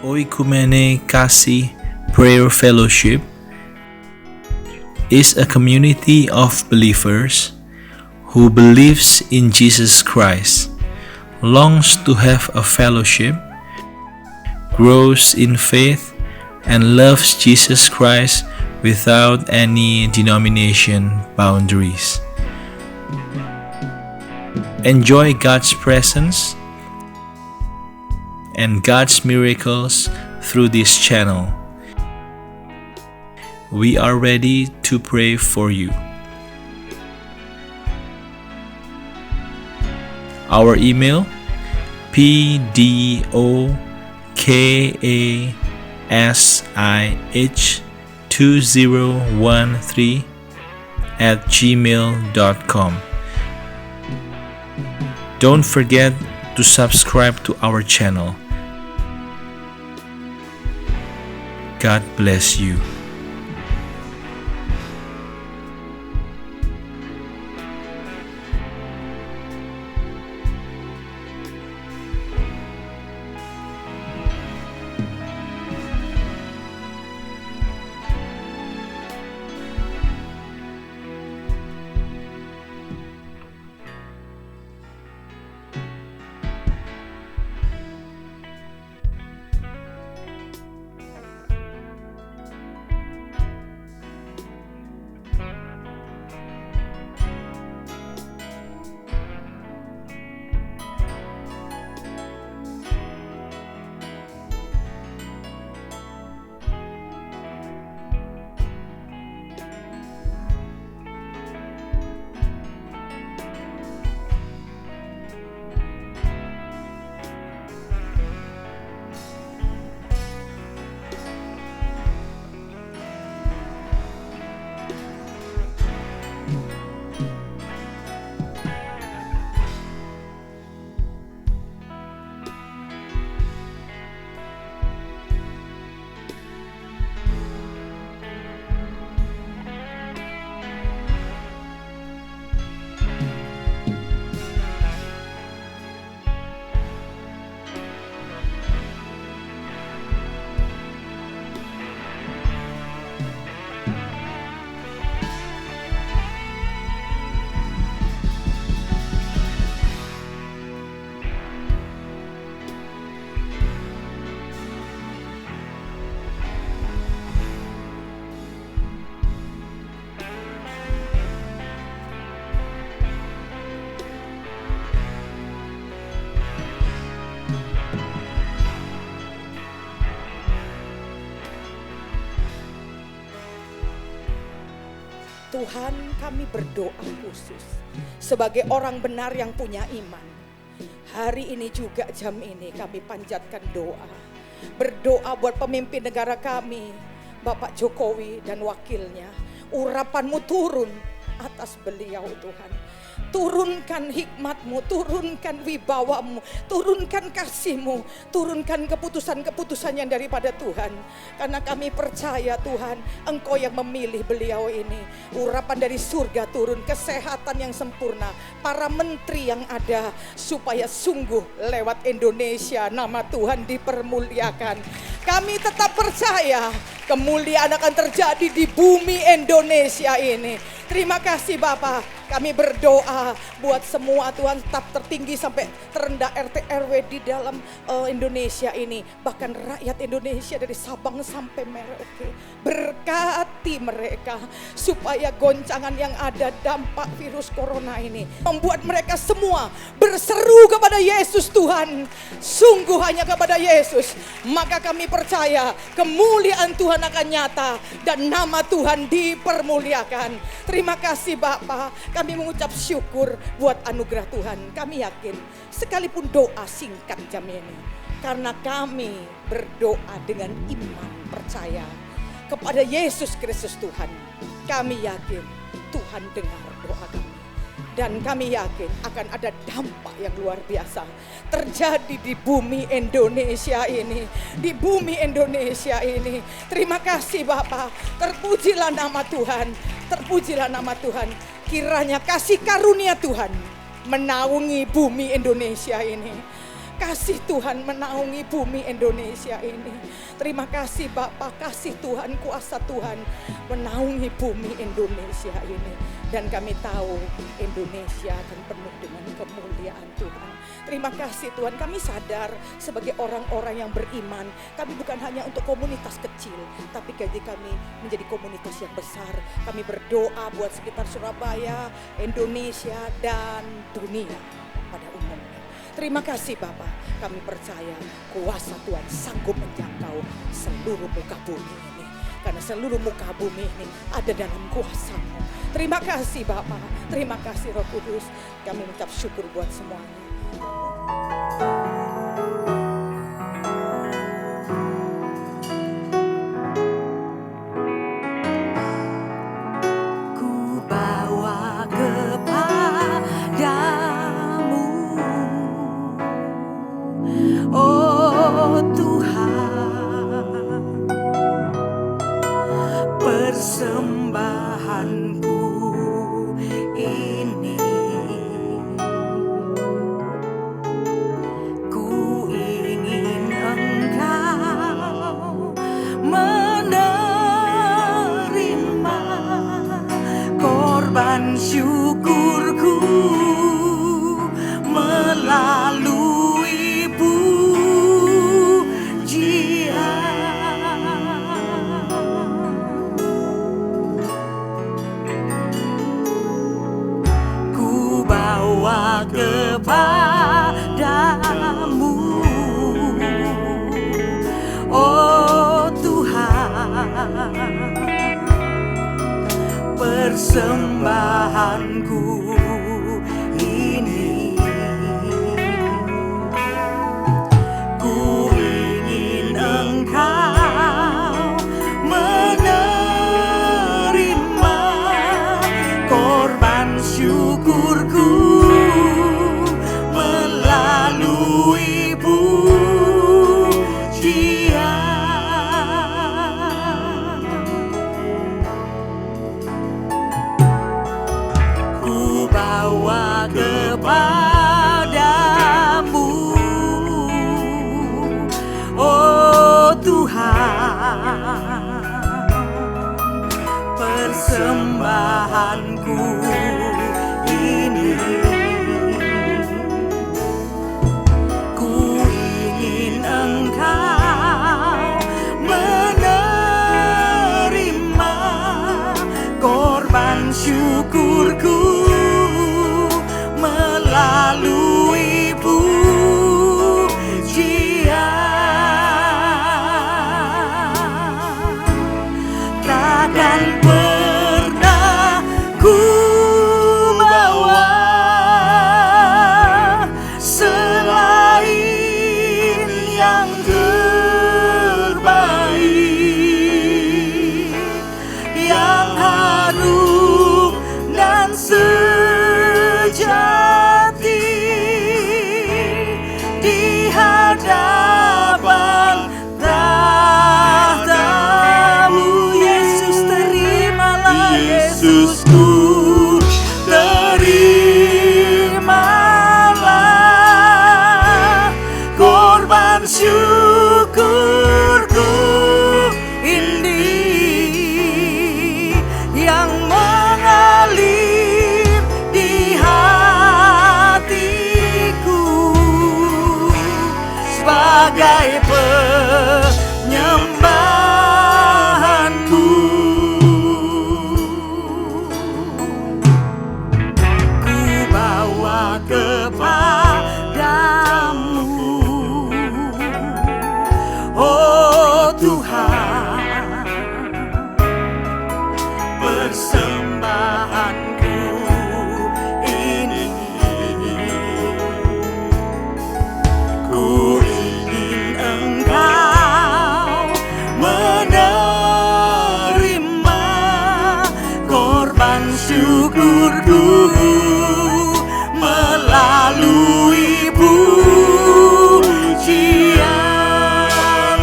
Oikumene Kasih Prayer Fellowship is a community of believers who believes in Jesus Christ, longs to have a fellowship, grows in faith, and loves Jesus Christ without any denomination boundaries. Enjoy God's presence and God's miracles through this channel. We are ready to pray for you. Our email pdokasih2013@gmail.com. Don't forget to subscribe to our channel. God bless you. Tuhan, kami berdoa khusus sebagai orang benar yang punya iman. Hari ini juga jam ini kami panjatkan doa. Berdoa buat pemimpin negara kami, Bapak Jokowi dan wakilnya. Urapan-Mu turun atas beliau Tuhan. Turunkan hikmat-Mu, turunkan wibawa-Mu, turunkan kasih-Mu, turunkan keputusan-keputusan yang daripada Tuhan. Karena kami percaya Tuhan, Engkau yang memilih beliau ini. Urapan dari surga turun, kesehatan yang sempurna, para menteri yang ada, supaya sungguh lewat Indonesia nama Tuhan dipermuliakan. Kami tetap percaya kemuliaan akan terjadi di bumi Indonesia ini. Terima kasih Bapak, kami berdoa buat semua Tuhan, staf tertinggi sampai terendah RT RW di dalam Indonesia ini. Bahkan rakyat Indonesia dari Sabang sampai Merauke. Berkati mereka supaya goncangan yang ada dampak virus corona ini membuat mereka semua berseru kepada Yesus Tuhan. Sungguh hanya kepada Yesus. Maka kami percaya kemuliaan Tuhan akan nyata dan nama Tuhan dipermuliakan. Terima kasih Bapak, kami mengucap syukur buat anugerah Tuhan. Kami yakin sekalipun doa singkat jam ini, karena kami berdoa dengan iman percaya kepada Yesus Kristus Tuhan. Kami yakin Tuhan dengar doa kami. Dan kami yakin akan ada dampak yang luar biasa terjadi di bumi Indonesia ini. Di bumi Indonesia ini. Terima kasih Bapak. Terpujilah nama Tuhan. Terpujilah nama Tuhan. Kiranya kasih karunia Tuhan menaungi bumi Indonesia ini. kasih Tuhan menaungi bumi Indonesia ini. Terima kasih Bapa, kasih Tuhan, kuasa Tuhan menaungi bumi Indonesia ini. Dan kami tahu Indonesia akan penuh dengan kemuliaan Tuhan. Terima kasih Tuhan, kami sadar sebagai orang-orang yang beriman, kami bukan hanya untuk komunitas kecil, tapi kami menjadi komunitas yang besar. Kami berdoa buat sekitar Surabaya, Indonesia, dan dunia pada umumnya. Terima kasih Bapa, kami percaya kuasa Tuhan sanggup menjangkau seluruh muka bumi ini. Karena seluruh muka bumi ini ada dalam kuasa-Mu. Terima kasih Bapa, terima kasih Roh Kudus. Kami mengucap syukur buat semuanya. Ku bawa kepadamu, oh Tuhan, persembahanku ini. Ku ingin Engkau menerima korban syukurku melalui pujian. Ku bawa kepadamu, oh Tuhan, persembahanku ini. Ku ingin Engkau menerima korban syukurku melalui pujian. Ku bawa kepadamu, oh Tuhan, persembahanku ini. Ku ingin Engkau menerima korban syukurku melalui pujian. Takkan pernah ku bawa selain yang terbaik, yang harum dan sejati di hadapan tahta-Mu. Yesus, terimalah, Yesusku, terimalah korban syukurku ini yang mengalir di hatiku sebagai penyembahanku. Ku bawa kepadamu, oh Tuhan, persembahanku ini. Ku ingin Engkau menerima korban syukurku melalui pujian.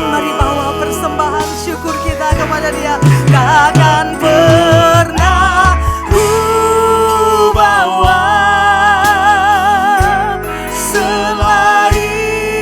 Mari bawa persembahan syukur kita kepada Dia. Takkan pernah ku bawa selain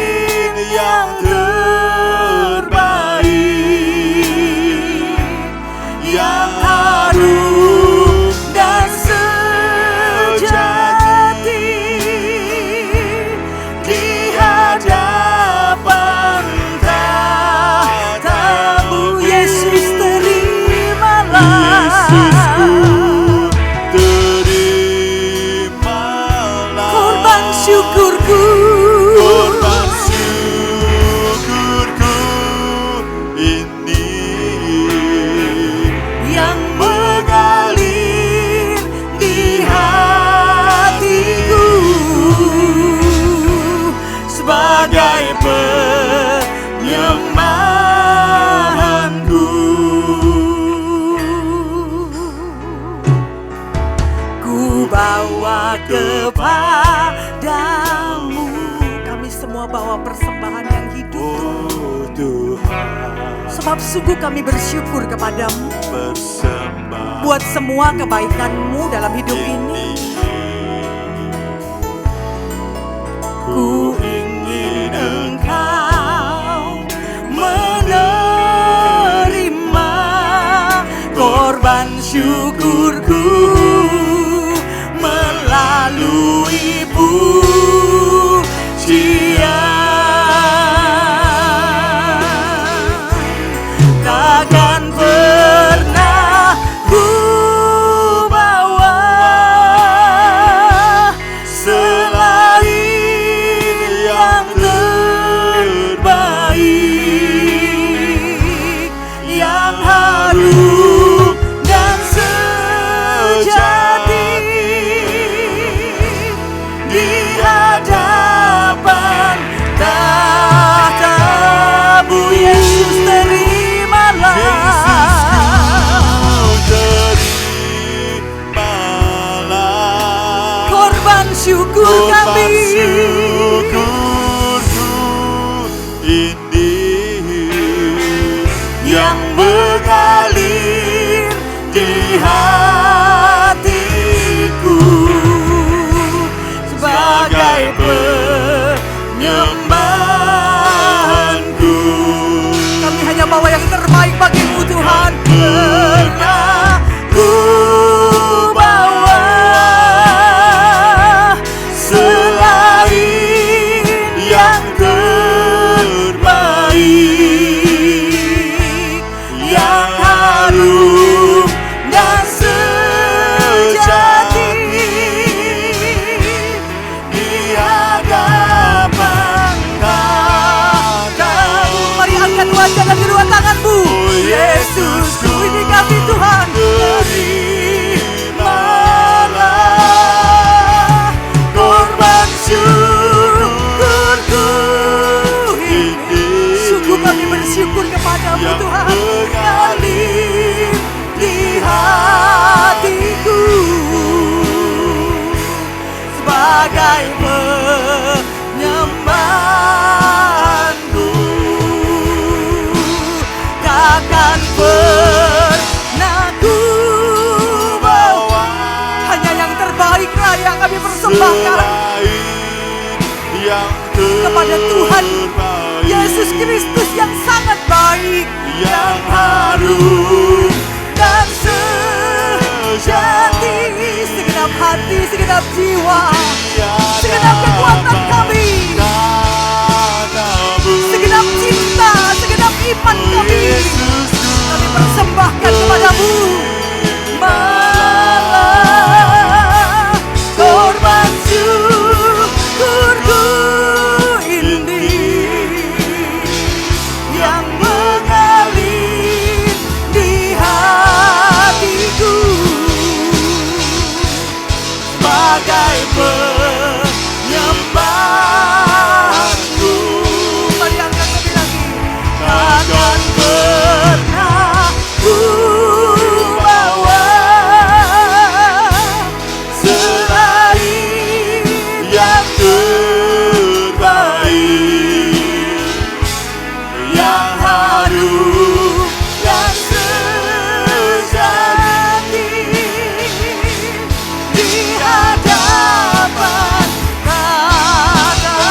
bawa kepadamu. Kami semua bawa persembahan yang hidup, Oh Tuhan, sebab sungguh kami bersyukur kepadamu persembahkan buat semua kebaikan-Mu dalam hidup ini. Ku ingin Engkau menerima korban syukurku melalui pujian. Takkan pernah ku bawa selain yang terbaik, yang harum dan sejati di hadapan tahta-Mu. Yesus, terimalah terimalah korban syukur kami. syukurku ini yang mengalir di hatiku Sebagai penyembahanku. kami hanya bawa yang terbaik bagi-Mu Tuhan. Pernah ku Bawa selain yang terbaik, yang harum dan sejati di hadapan tahta-Mu. Mari angkat wajah dan kedua tangan-Mu. Yesusku, ini kami Tuhan. Terimalah Korban syukurku ini. Sungguh kami bersyukur kepadamu yang Tuhan. mengalir Di hatiku sebagai penyembahanku. Takkan pernah ku bawa, hanya yang terbaiklah yang kami persembahkan selain yang kepada Tuhan terbaik, Yesus Kristus yang sangat baik, yang harum dan sejati. Segenap hati, segenap jiwa, segenap kekuatan kami, segenap cinta, segenap iman kami, kami persembahkan kepadamu. Malah korban syukurku ini yang mengalir di hatiku sebagai penyembahanku. Mari angkat lebih lagi. Takkan pernah ku bawa selain yang terbaik, yang harum dan sejati di hadapan tahta.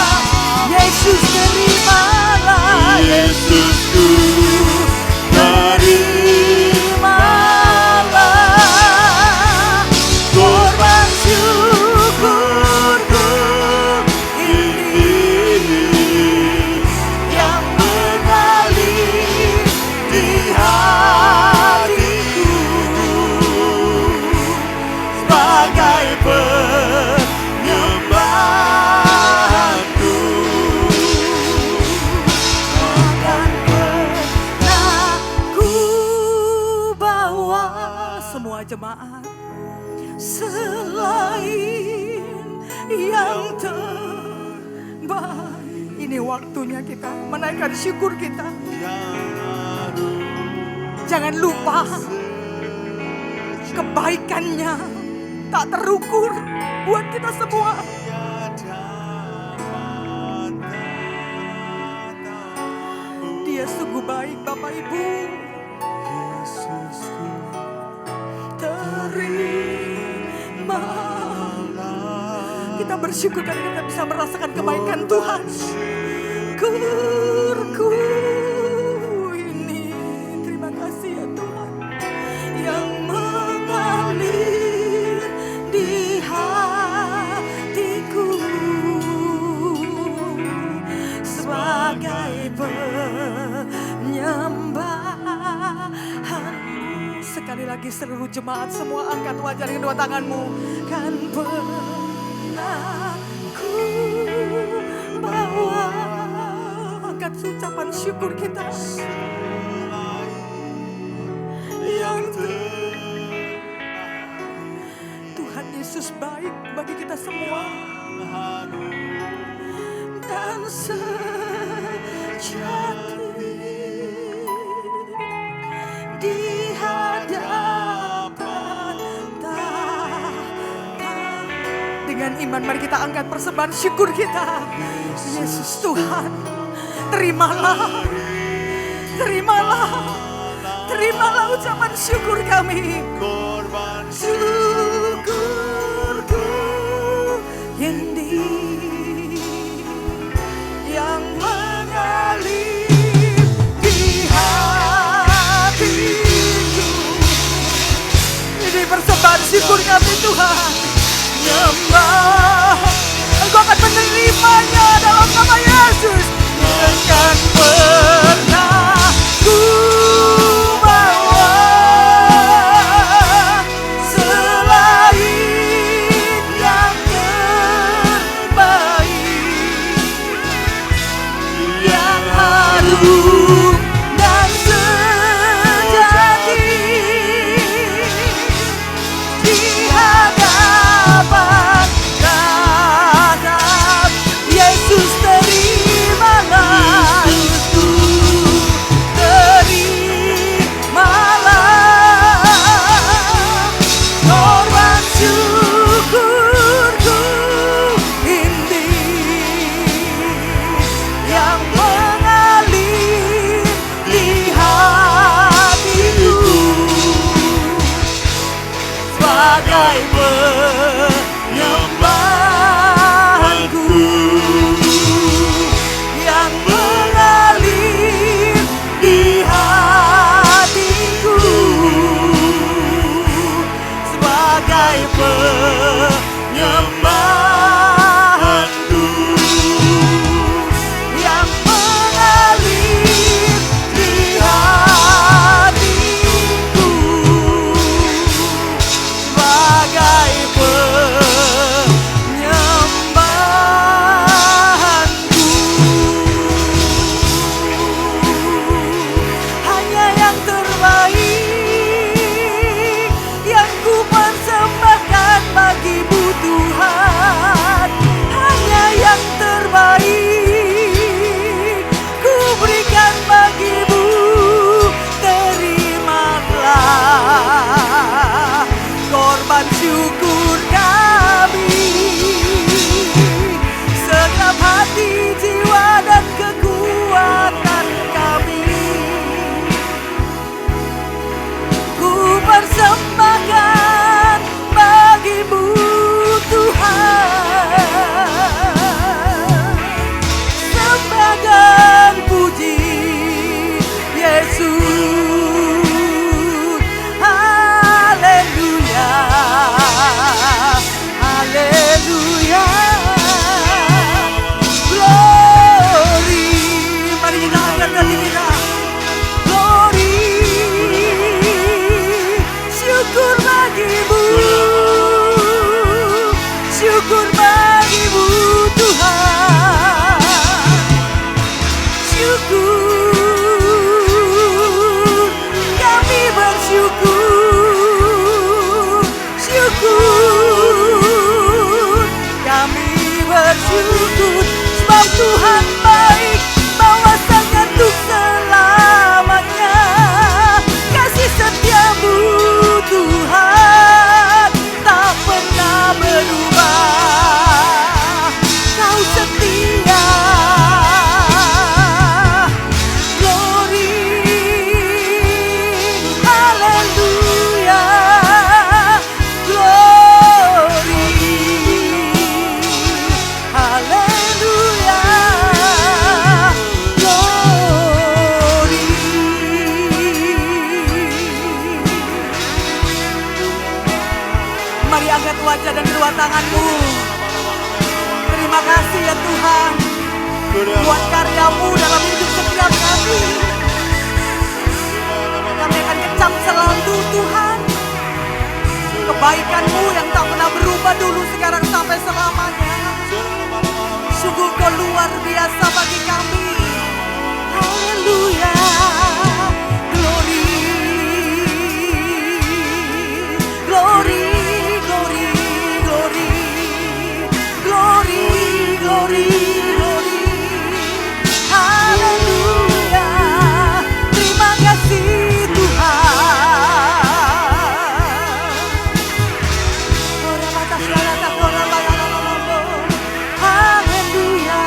Yesus, terimalah. Yesusku, Terimalah korban syukurku ini yang mengalir di hatiku sebagai penyembahanku. Takkan pernah ku bawa, semua jemaat, selain yang terbaik. Ini waktunya kita menaikkan syukur kita. Jangan lupa kebaikannya tak terukur buat kita semua. Dia sungguh baik Bapak Ibu. Terimalah. Kita bersyukur karena kita bisa merasakan kebaikan Tuhan. Kurku ini, terima kasih ya Tuhan, yang mengalir di hatiku sebagai penyembahan. Sekali lagi seluruh jemaat semua angkat wajah dengan dua tanganmu. Kan pernah ku bawa, angkat ucapan syukur kita yang Tuhan Yesus baik bagi kita semua dan sejati di hadapan Tahta. Dengan iman mari kita angkat persembahan syukur kita. Yesus Tuhan, terimalah, terimalah, terimalah ucapan syukur kami. Syukurku ini yang mengalir di hatiku. Ini persembahan syukur kami Tuhan. Nyembah, Engkau akan menerimanya dalam nama Yesus. Jangan pernah ku bawa selain yang terbaik, yang harum dan sejati di hadapan Tatap. Yesus terimalah, terimalah korban syukurku ini yang mengalir di hatiku sebagai penyembahanku yang mengalir di hatiku sebagai penyembahanku yang mengalir di hatiku sebagai penyembahanku. Hanya yang terbaik yang ku persembahkan bagimu Tuhan. Hanya yang terbaik ku berikan bagimu. Terimalah korban syukur kami, segenap hati, jiwa dan kekuatan kami. Ku persembahkan bagimu Tuhan. Sembah dan puji Yesus. Haleluya, haleluya. Glory, mari kita angkat hati kita. Glory, syukur bagimu, syukur bagimu Tuhan. Syukur, kami bersyukur. Syukur, kami bersyukur. Sebab Tuhan baik, bahwasanya untuk selamanya. Kasih setiamu Tuhan tak pernah dan kedua tanganmu. Terima kasih ya Tuhan, buat karyamu dalam hidup setiap kami. Kami akan kecam selalu Tuhan, kebaikanmu yang tak pernah berubah dulu, sekarang sampai selamanya. Sungguh kau luar biasa bagi kami. Haleluya. Glory, glory, glory, glory, glory, glory, glory. Haleluya. Terima kasih Tuhan. Ora batas lara ora bayar. Haleluya.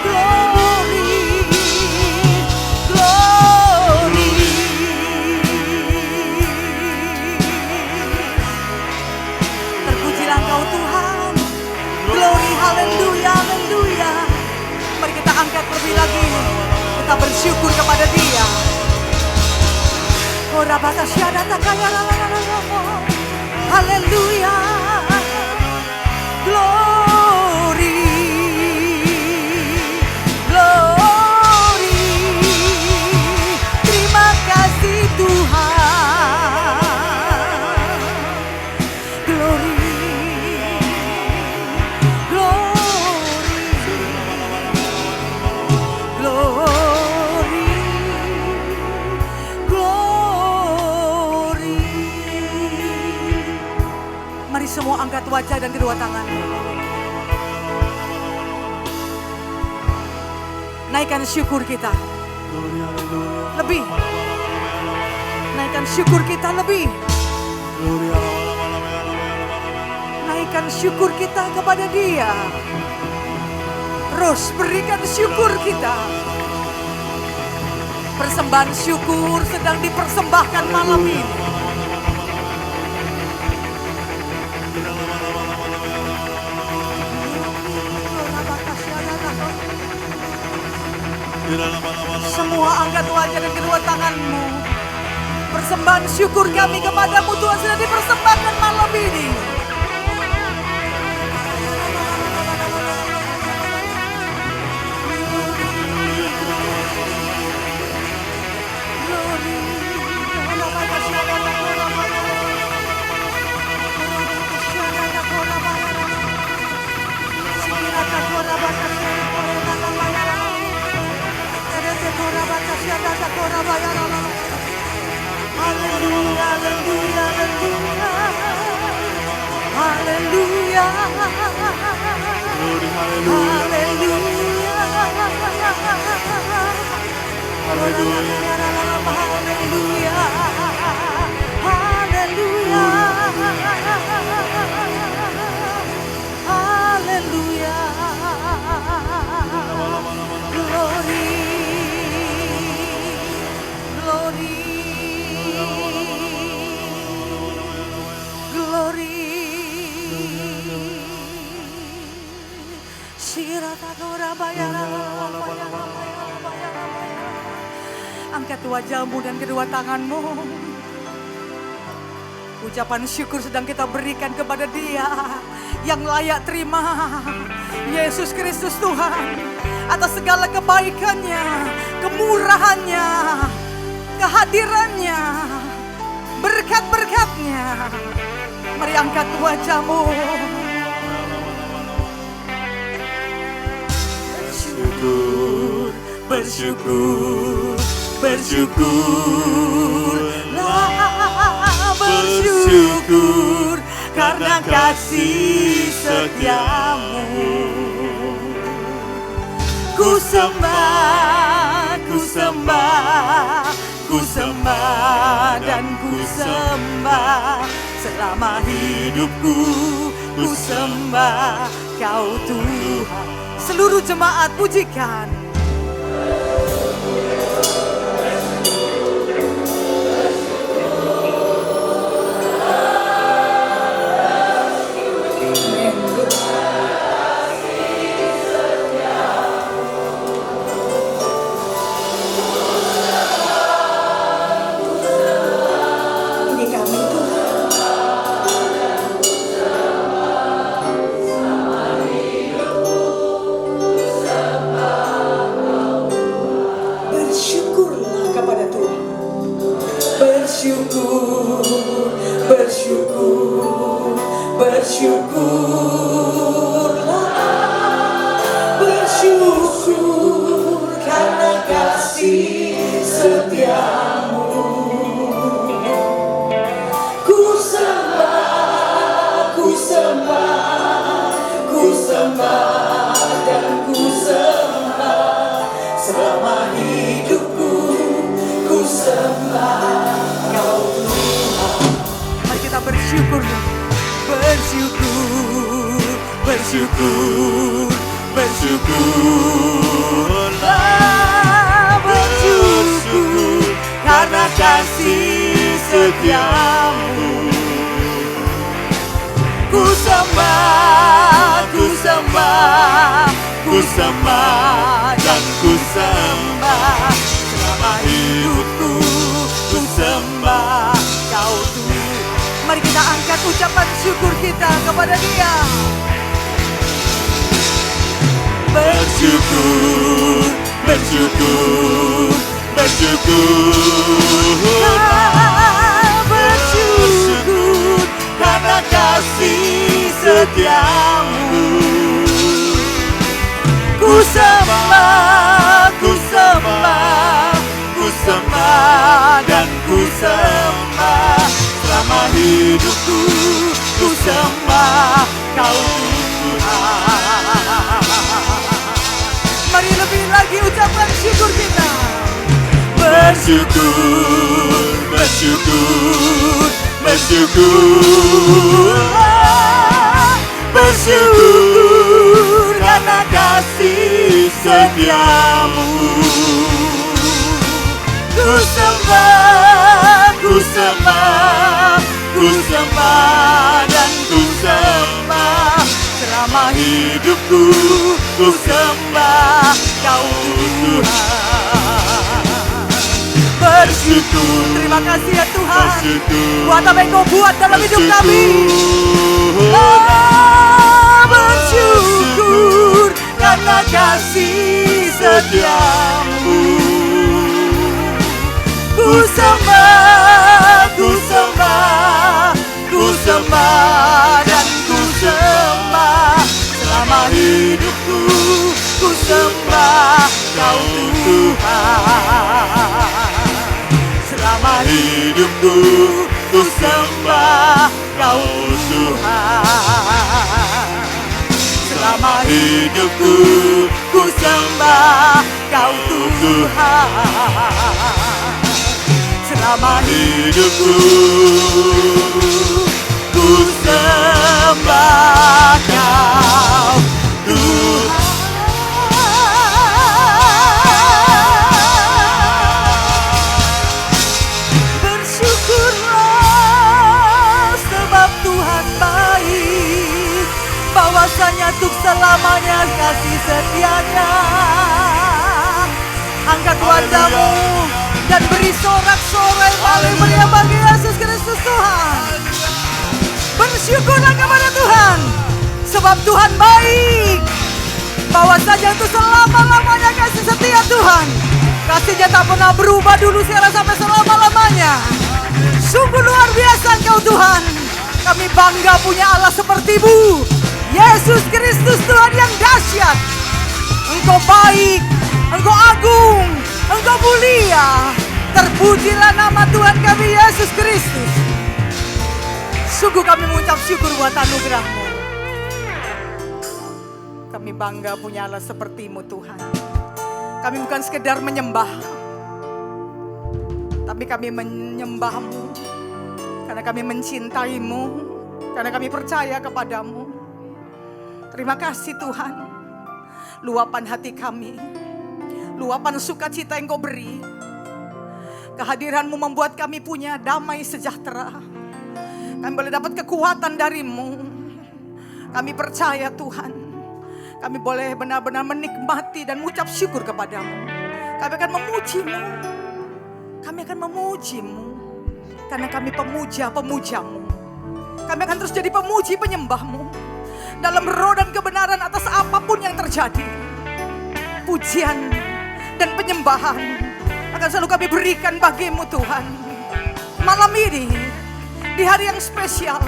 Glory, glory. Terpujilah Engkau Tuhan. Glory, haleluya, haleluya. Mari kita angkat lebih lagi. Kita bersyukur kepada Dia. Ora batas syada takaya. Haleluya. Glory, glory. Terima kasih Tuhan. Glory, glory, glory, glory. Mari semua angkat wajah dan kedua tangan. Naikkan syukur kita. Lebih. Naikkan syukur kita lebih. Naikkan syukur kita kepada Dia. Terus berikan syukur kita. Persembahan syukur sedang dipersembahkan malam ini. Semua angkat wajah dan kedua tanganmu. Persembahan syukur kami kepadamu Tuhan sudah dipersembahkan malam ini. Haleluya, haleluya, haleluya. Haleluya. Haleluya. Haleluya. Haleluya. Haleluya. Glory. Glory. Glory. Angkat wajahmu dan kedua tanganmu. Ucapan syukur sedang kita berikan kepada Dia yang layak terima, Yesus Kristus Tuhan, atas segala kebaikannya, kemurahannya, kehadirannya, berkat-berkatnya. Mari angkat wajahmu. Bersyukur, bersyukur, bersyukurlah, bersyukur karena kasih setiamu. Ku sembah, ku sembah, ku sembah dan ku sembah selama hidupku. Ku sembah Kau Tuhan. Seluruh jemaat pujikan. Ini kami Tuhan. Bersyukurlah, bersyukur karena kasih setiamu. Ku sembah, ku sembah, ku sembah dan ku sembah selama hidupku. Ku sembah Kau Tuhan. Mari kita bersyukur, bersyukur, bersyukur, bersyukurlah, bersyukur karena kasih setiamu. Ku sembah, ku sembah, ku sembah dan ku sembah selama hidupku. Ku sembah Kau Tuhan. Mari kita angkat ucapan syukur kita kepada Dia. Bersyukur, bersyukur, bersyukurlah, bersyukur karena kasih setiamu. Ku sembah, ku sembah, ku sembah dan ku sembah selama hidupku. Ku sembah Kau Tuhan. Mari lebih lagi ucapan syukur kita. Bersyukur, bersyukur, bersyukurlah, bersyukur karena kasih setiamu. Ku sembah, ku sembah, ku sembah dan ku sembah selama hidupku. Ku sembah Kau Tuhan. Bersyukur, terima kasih ya Tuhan buat apa yang Kau buat dalam hidup kami. Bersyukur karena kasih setiamu. Ku sembah, ku sembah, ku sembah dan ku sembah selama hidupku. Ku sembah Kau Tuhan. Selama hidupku ku sembah Kau Tuhan. Selama hidupku ku sembah Kau Tuhan. Selama hidupku ku sembah Kau Tuhan. Bersyukurlah sebab Tuhan baik, bahwasanya untuk selamanya kasih setianya. Angkat wajahmu dan beri sorak-sorai paling meriah bagi Yesus Kristus Tuhan. Bersyukurlah kepada Tuhan, sebab Tuhan baik, bahwasanya untuk selama-lamanya kasih setia Tuhan. Kasihnya tak pernah berubah dulu sekarang sampai selama-lamanya. Sungguh luar biasa Engkau Tuhan. Kami bangga punya Allah seperti-Mu, Yesus Kristus Tuhan yang dahsyat. Engkau baik, Engkau agung, Engkau mulia. Terpujilah nama Tuhan kami Yesus Kristus. Sungguh kami mengucap syukur buat anugerah-Mu. Kami bangga punya Allah seperti-Mu Tuhan. Kami bukan sekedar menyembah, tapi kami menyembah-Mu karena kami mencintai-Mu, karena kami percaya kepada-Mu. Terima kasih Tuhan. Luapan hati kami, luapan sukacita yang Kau beri. Kehadiran-Mu membuat kami punya damai sejahtera. Kami boleh dapat kekuatan dari-Mu. Kami percaya Tuhan, kami boleh benar-benar menikmati dan mengucap syukur kepada-Mu. Kami akan memuji-Mu. Kami akan memuji-Mu karena kami pemuja-pemuja-Mu. Kami akan terus jadi pemuji penyembah-Mu dalam roh dan kebenaran atas apapun yang terjadi. Pujian dan penyembahan akan selalu kami berikan bagi-Mu Tuhan. Malam ini, di hari yang spesial,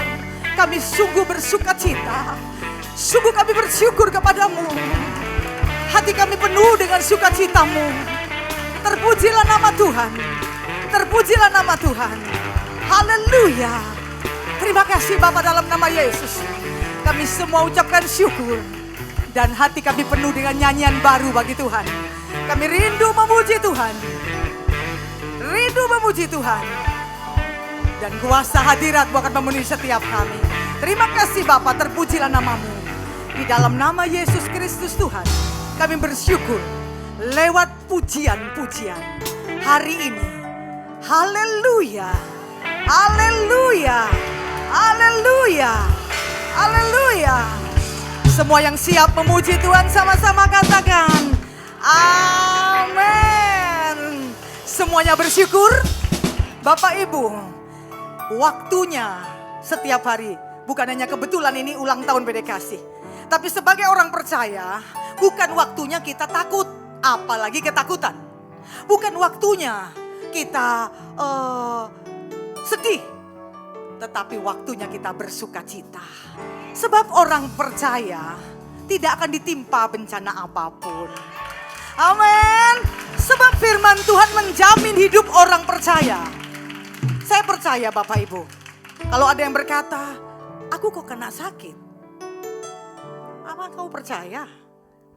kami sungguh bersuka cita. Sungguh kami bersyukur kepadamu. Hati kami penuh dengan sukacitamu. Terpujilah nama Tuhan. Terpujilah nama Tuhan. Haleluya. Terima kasih Bapa, dalam nama Yesus. Kami semua ucapkan syukur. Dan hati kami penuh dengan nyanyian baru bagi Tuhan. Kami rindu memuji Tuhan. Rindu memuji Tuhan. Dan kuasa hadirat-Mu akan memenuhi setiap kami. Terima kasih Bapa, terpujilah namamu. Di dalam nama Yesus Kristus Tuhan, kami bersyukur lewat pujian-pujian hari ini. Haleluya, haleluya, haleluya, haleluya. Semua yang siap memuji Tuhan sama-sama katakan amin. Semuanya bersyukur. Bapak Ibu, waktunya setiap hari, bukan hanya kebetulan ini ulang tahun BD Kasih, tapi sebagai orang percaya, bukan waktunya kita takut, apalagi ketakutan. Bukan waktunya kita sedih, tetapi waktunya kita bersuka cita. Sebab orang percaya tidak akan ditimpa bencana apapun. Amin. Sebab firman Tuhan menjamin hidup orang percaya. Saya percaya Bapak Ibu, kalau ada yang berkata, aku kok kena sakit. Apa kau percaya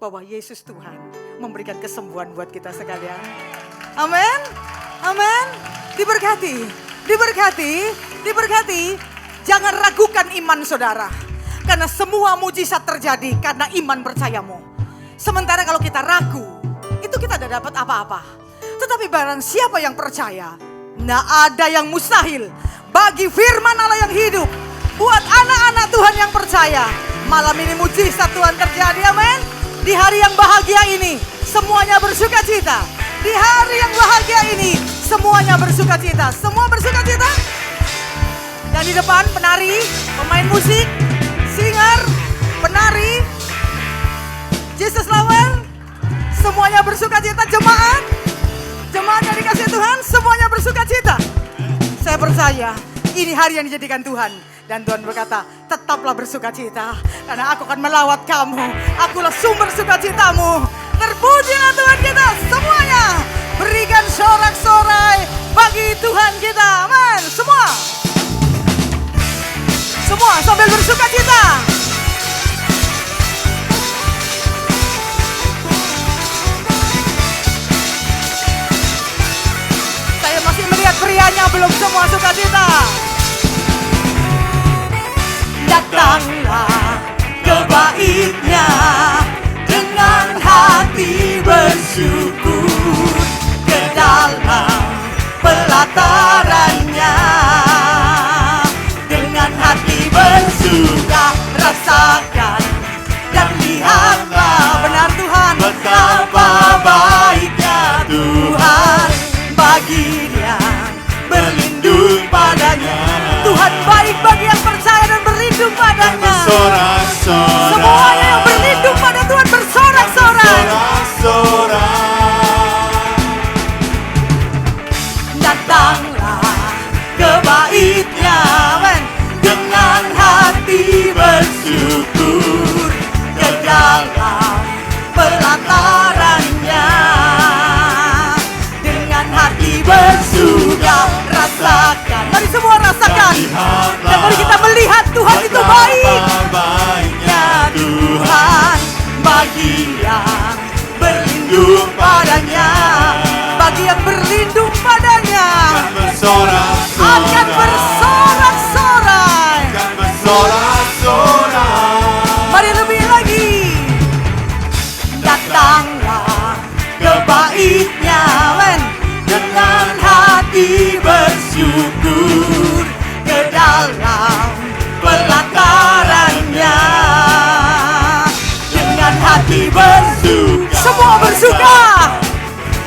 bahwa Yesus Tuhan memberikan kesembuhan buat kita sekalian? Amin. Amin. Diberkati. Diberkati. Diberkati. Jangan ragukan iman saudara. Karena semua mujizat terjadi karena iman percayamu. Sementara kalau kita ragu, itu kita tidak dapat apa-apa. Tetapi barang siapa yang percaya, tidak ada yang mustahil bagi firman Allah yang hidup. Buat anak-anak Tuhan yang percaya, malam ini mujizat Tuhan terjadi, amin. Di hari yang bahagia ini, semuanya bersuka cita. Di hari yang bahagia ini, semuanya bersuka cita. Semua bersuka cita. Dan di depan penari, pemain musik, singer, penari, Jesus Lover, semuanya bersuka cita. Jemaat yang dikasih Tuhan, semuanya bersuka cita. Saya percaya ini hari yang dijadikan Tuhan. Dan Tuhan berkata, tetaplah bersuka cita, karena aku akan melawat kamu. Akulah sumber sukacitamu. Terpujilah Tuhan kita semuanya. Berikan sorak-sorai bagi Tuhan kita. Amin. Semua sambil bersuka cita. Saya masih melihat prianya belum semua sukacita. Datanglah ke bait-Nya dengan hati bersyukur, ke dalam pelataran-Nya dengan hati bersuka. Rasakan dan lihatlah, benar Tuhan, betapa baiknya Tuhan bagi Dia berlindung padanya. Tuhan baik bagi yang percaya dan berlindung padanya. Semuanya yang berlindung pada Tuhan bersorak-sorai. Datanglah ke bait-Nya dengan hati bersyukur, ke dalam pelataran-Nya dengan hati bersuka. Rasakan, mari semua rasakan. Dan mari kita melihat Tuhan itu baik. Baiknya Tuhan bagi yang berlindung padanya. Bagi yang berlindung padanya akan bersorak-sorai. Mari lebih lagi. Datanglah ke bait-Nya dengan hati bersyukur, ke dalam pelataran-Nya dengan hati bersuka. Semua bersuka.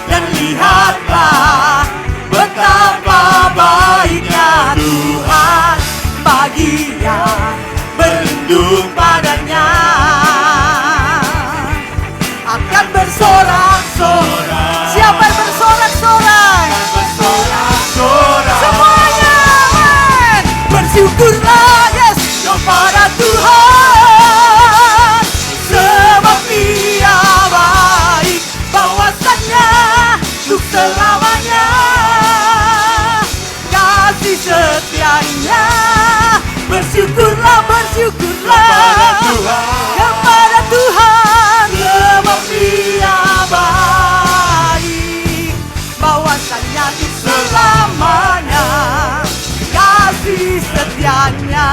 Dan lihatlah betapa baiknya Tuhan bagi yang berlindung padanya. Akan bersorak-sorai. Siapa yang bersorak-sorai? Semuanya, amin. Bersyukurlah, yes. Bersyukurlah, bersyukurlah kepada Tuhan, sebab Dia baik, bahwasanya di selamanya kasih setianya.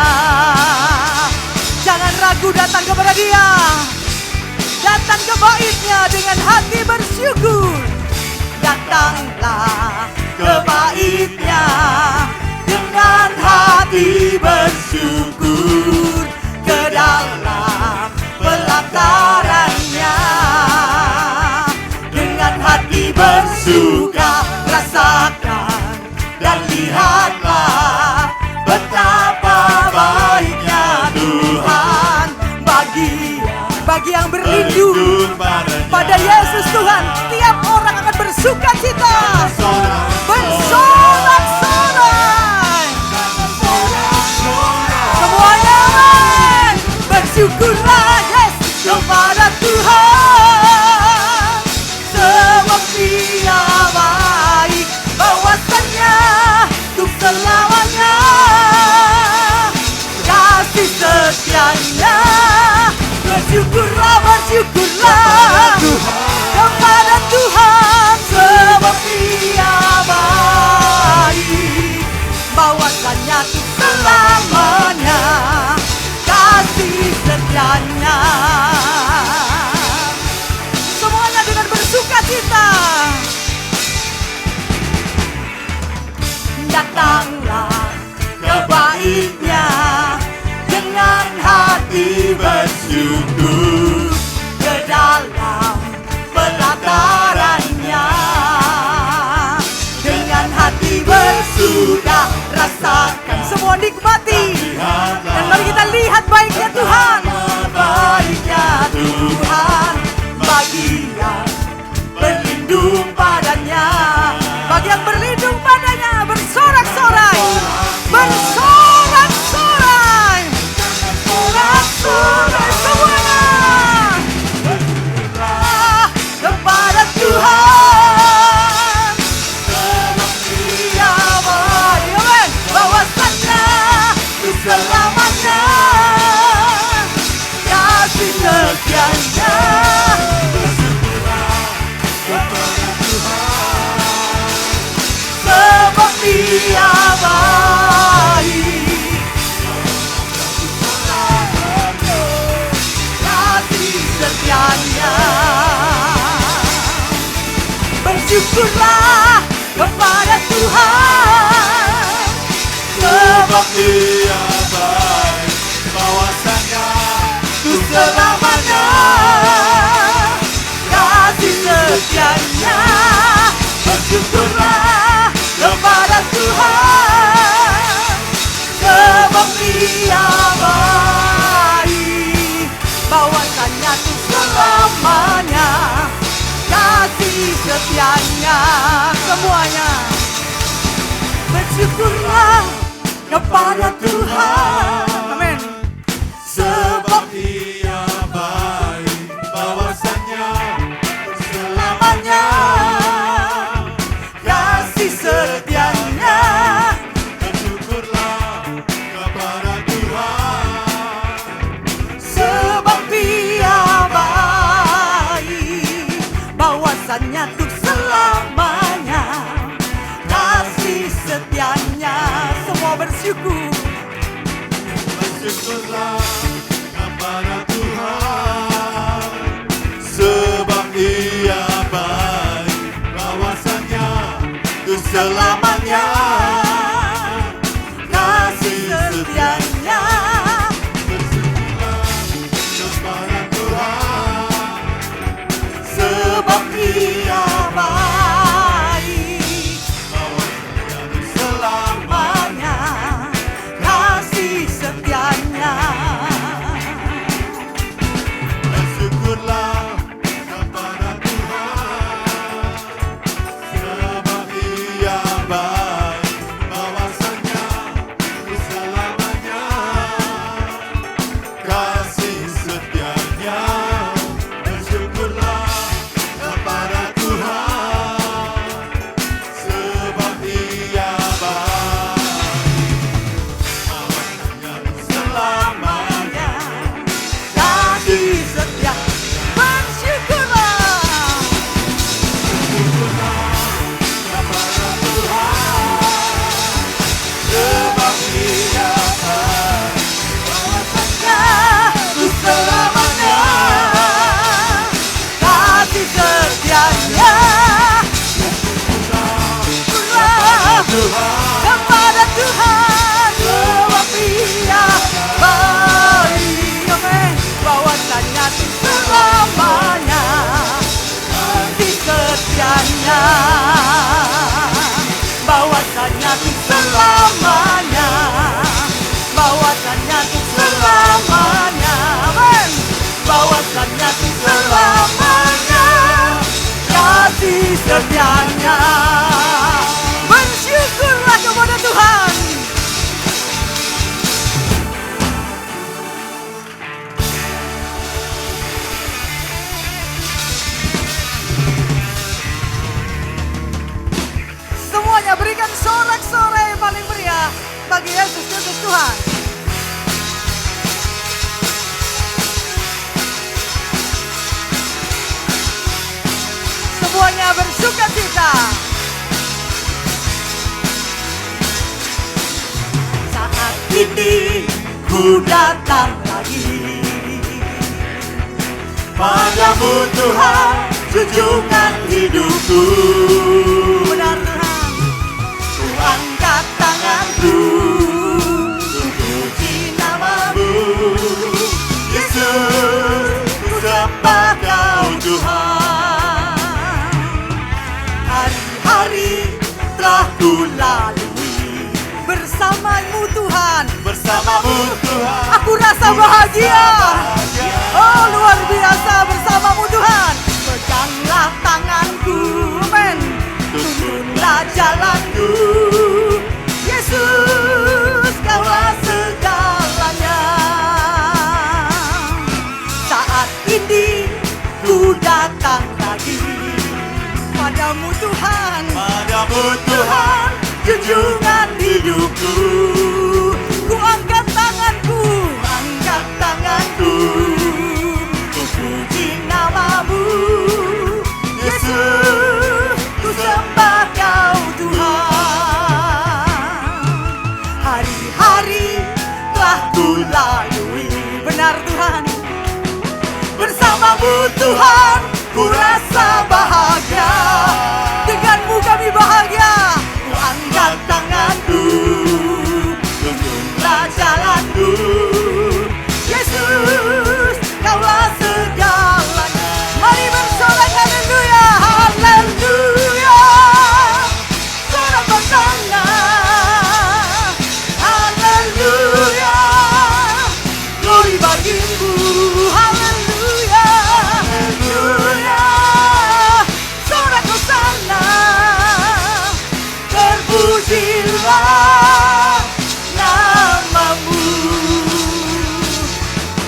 Jangan ragu datang kepada Dia, datang ke bait-Nya dengan hati bersyukur. Datanglah ke bait-Nya dengan hati bersyukur, ke dalam pelataran-Nya dengan hati bersuka. Rasakan dan lihatlah betapa baiknya Tuhan bagi yang berlindung pada Yesus Tuhan. Tiap orang akan bersuka cita, bersorak-sorai. Semuanya aman. Bersyukurlah, yes, kepada Tuhan, sebab Dia baik, bahwasanya untuk selamanya kasih setianya. Bersyukurlah, bersyukurlah kepada Tuhan, sebab Dia baik, bahwasanya untuk selamanya kasih setianya. Semuanya dengan bersuka cita. Datanglah ke bait-Nya dengan hati bersyukur, ke dalam pelataran-Nya dengan hati bersuka. Rasakan, semua nikmati, dan mari kita lihat baiknya Tuhan, baiknya Tuhan bagi yang berlindung padanya. Bagi yang berlindung padanya, bersorak-sorai, bersorak-sorai, sorak-sorai semuanya. Bersyukurlah kepada Tuhan, Dia baik, amin, bahwasanya untuk selamanya kasih setianya. Sebab Dia baik, kasih setianya. Bersyukurlah kepada Tuhan, sebab Dia baik, bahwasanya untuk selamanya kasih setianya. Bersyukurlah kepada Tuhan, sebab Dia baik, bahwasanya untuk selamanya kasih setianya. Semuanya bersyukurlah kepada Tuhan, amin, sebab Dia baik, bahwasanya selamanya kasih setianya. Bersyukurlah kepada Tuhan, sebab Dia baik, bahwasanya untuk selamanya kasih setianya. Semua bersyukur. Bersyukurlah kepada Tuhan, sebab Dia baik, bahwasanya untuk selamanya kasih setianya. Bersyukurlah kepada Tuhan, sebab Dia baik, bahwasanya untuk selamanya kasih setianya. Bersyukurlah kepada Tuhan, sebab Dia baik, bagi Yesus Kristus Tuhan. Semuanya bersuka cita. Saat ini ku datang lagi padamu Tuhan, junjungan hidupku. Benar Tuhan. Ku angkat tanganku untuk puji namamu, Yesus, ku sembah Kau Tuhan. Hari-hari telah ku lalui Bersamamu Tuhan. bersamamu Tuhan. Aku rasa bahagia. Oh luar biasa bersamamu Tuhan. Peganglah tanganku, amin. Tuntunlah jalanku, Yesus Kaulah segalanya. saat ini ku datang lagi Padamu Tuhan. padamu Tuhan, junjungan hidupku. Ku angkat tanganku, Angkat tanganku untuk puji namamu, Yesus, ku sembah Kau Tuhan. Hari-hari telah ku lalui benar Tuhan. bersamamu Tuhan, ku rasa bahagia. Denganmu kami bahagia. Ku angkat tanganku, tunjuklah jalanku, Yesus, Kaulah segalanya. Mari bersorak haleluya, haleluya. Sorak bersama, haleluya, glory bagimu, Haleluya, haleluya. Sorak bersama, terpujilah namamu.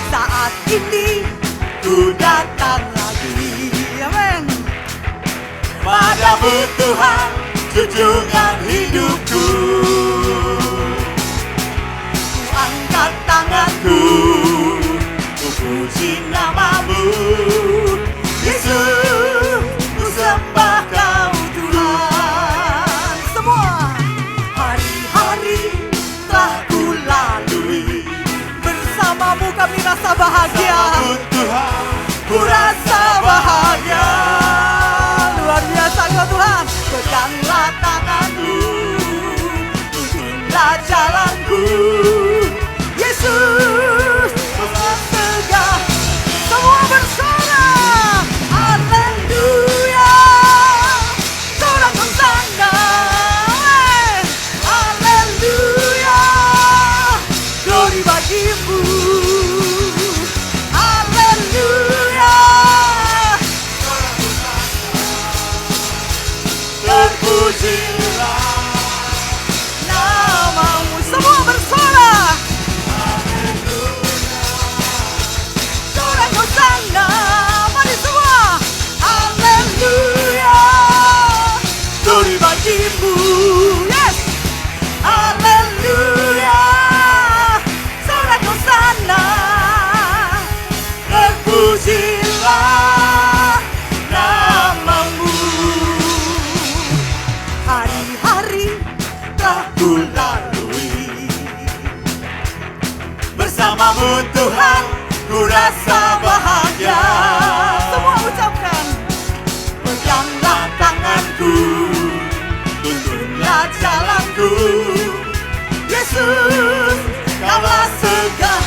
Saat ini ku datang lagi amin. padamu Tuhan, junjungan hidupku. Ku angkat tanganku untuk puji namamu, Yesus, ku sembah Kau Tuhan. Semua Hari-hari telah ku lalui bersamamu kami rasa bahagia. bersamamu Tuhan, ku rasa bahagia. Luar biasa Kau Tuhan. Peganglah tanganku, tuntunlah jalanku, Yesus, segala. Semua bersorak, haleluya. Sorak bersama, haleluya, glory bagimu, haleluya. Terpujilah namamu. Semua bersorak. Sorak bersama, Mari semua. haleluya, glory bagimu, Yes. haleluya. Sorak bersama, terpujilah namamu. Hari-hari telah ku lalui bersamamu Tuhan, ku rasa bahagia. Semua ucapkan. Peganglah tanganku, tuntunlah jalanku, Yesus, Kaulah segala.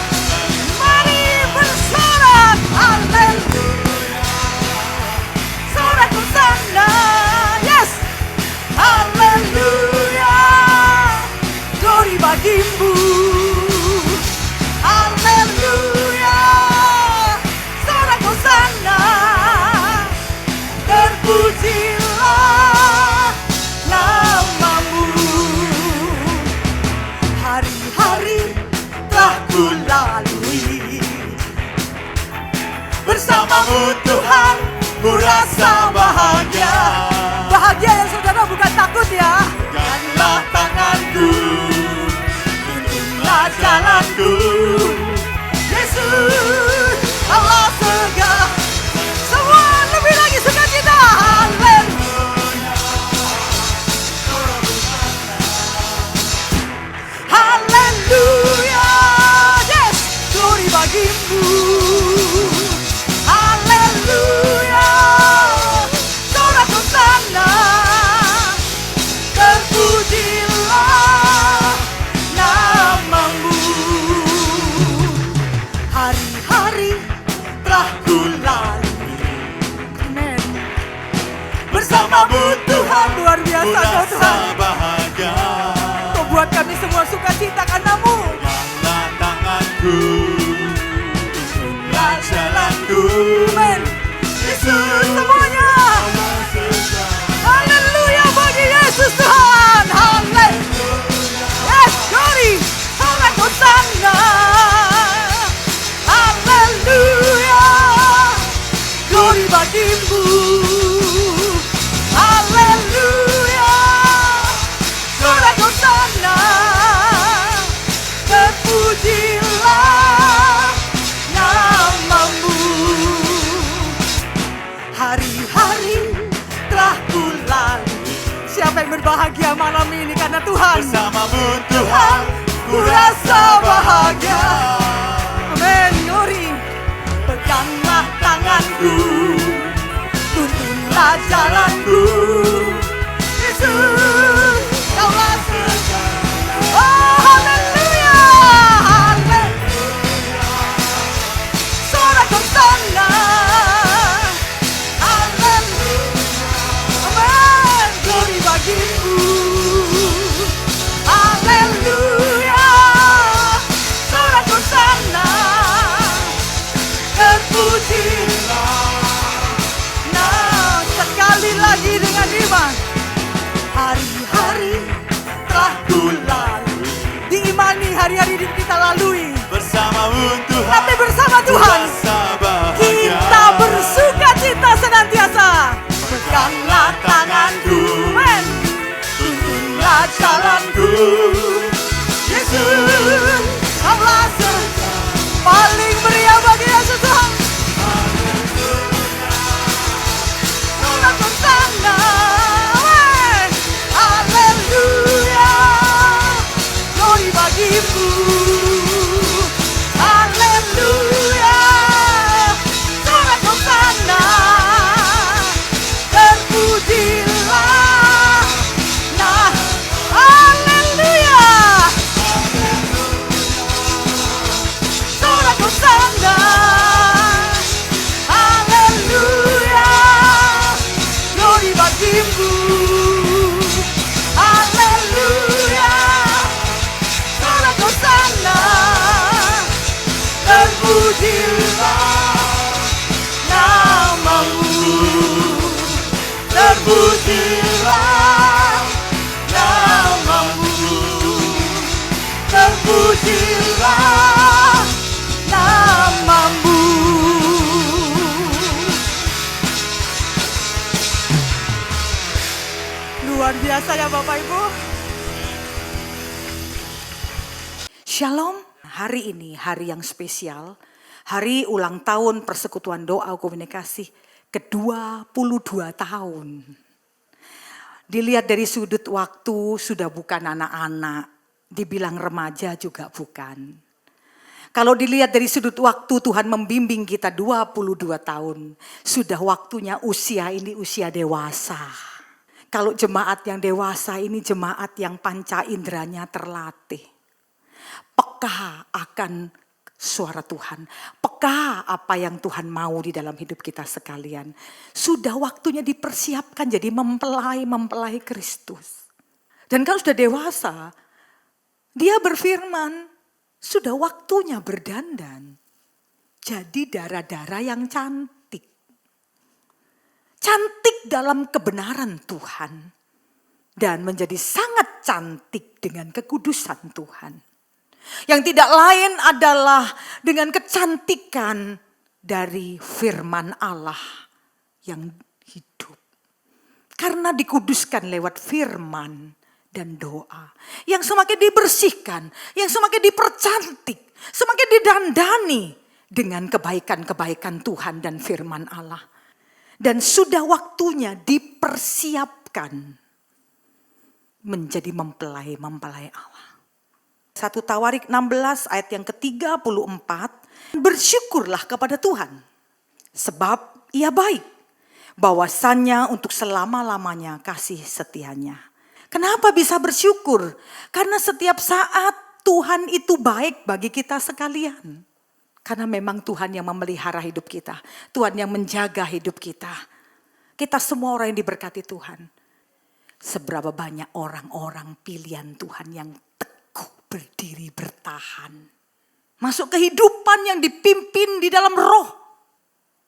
Mari bersorak. Haleluya. Sorak bersama, Yes. haleluya, glory bagimu, haleluya. Sorak bersama, terpujilah namamu. Hari-hari telah ku lalui bersamamu Tuhan, ku rasa bahagia. Bahagia yang saudara bukan takut ya. Peganglah tanganku, jalanku. Yesus, Allah segala. Semua lebih lagi sukacita. Haleluya, yes, glory bagimu. Haleluya, sorak hosana, terpujilah namamu. Hari-hari telah kulalui, Amin. bersamamu Tuhan, Luar biasa ku Kau rasa Tuhan. bahagia. Kau buat kami semua sukacita karena-Mu. Peganglah tanganku, tuntunlah jalanku. Amin. Yesus, Semuanya. Allah segala. Haleluya bagi Yesus Tuhan. Haleluya. Yes, glory. Sorak hosana. Haleluya, glory bagimu. Haleluya, sorak hosana, terpujilah namamu. Hari-hari telah kulalui, Siapa yang berbahagia malam ini karena Tuhan? bersamamu Tuhan, ku rasa bahagia. Amin, glory. Peganglah tanganku, tuntunlah jalanku. Yesus, Kaulah segala. Oh, haleluya. Haleluya, sorak hosana. Haleluya, Amin. glory bagimu. Haleluya, sorak hosana, terpujilah. Nah, sekali lagi dengan iman. Hari-hari telah kulalui, Diimani hari-hari kita lalui. bersamamu Tuhan, Tapi bersama Tuhan rasa bahagia. kita bersuka cita senantiasa. Peganglah tanganku, Amin. tuntunlah jalanku. Yesus, Kaulah segala. Paling meriah bagi Yesus Tuhan. Sorak hosana. Amin. Haleluya, glory bagimu. Haleluya, sorak hosana, terpujilah. Nah, haleluya, sorak hosana. Haleluya, glory bagimu. Haleluya, sorak hosana, terpujilah namamu. Terpujilah namamu. Terpujilah namamu. Luar biasa ya Bapak Ibu. Shalom. Hari ini hari yang spesial. Hari ulang tahun Persekutuan Doa Komunikasi ke-22 tahun. Dilihat dari sudut waktu sudah bukan anak-anak. Dibilang remaja juga bukan. Kalau dilihat dari sudut waktu Tuhan membimbing kita 22 tahun. Sudah waktunya usia ini usia dewasa. Kalau jemaat yang dewasa ini jemaat yang panca inderanya terlatih. Peka akan suara Tuhan. Peka apa yang Tuhan mau di dalam hidup kita sekalian. Sudah waktunya dipersiapkan jadi mempelai Kristus. Dan kalau sudah dewasa, dia berfirman, sudah waktunya berdandan. Jadi darah-darah yang cantik. Cantik dalam kebenaran Tuhan. Dan menjadi sangat cantik dengan kekudusan Tuhan. Yang tidak lain adalah dengan kecantikan dari firman Allah yang hidup. Karena dikuduskan lewat firman dan doa. Yang semakin dibersihkan, yang semakin dipercantik, semakin didandani dengan kebaikan-kebaikan Tuhan dan firman Allah. Dan sudah waktunya dipersiapkan menjadi mempelai-mempelai Allah. 1 Tawarik 16 ayat yang ke-34. Bersyukurlah kepada Tuhan, sebab Ia baik, bahwasannya untuk selama-lamanya kasih setianya. Kenapa bisa bersyukur? Karena setiap saat Tuhan itu baik bagi kita sekalian. Karena memang Tuhan yang memelihara hidup kita. Tuhan yang menjaga hidup kita. Kita semua orang yang diberkati Tuhan. Seberapa banyak orang-orang pilihan Tuhan yang teguh berdiri bertahan. Masuk kehidupan yang dipimpin di dalam roh.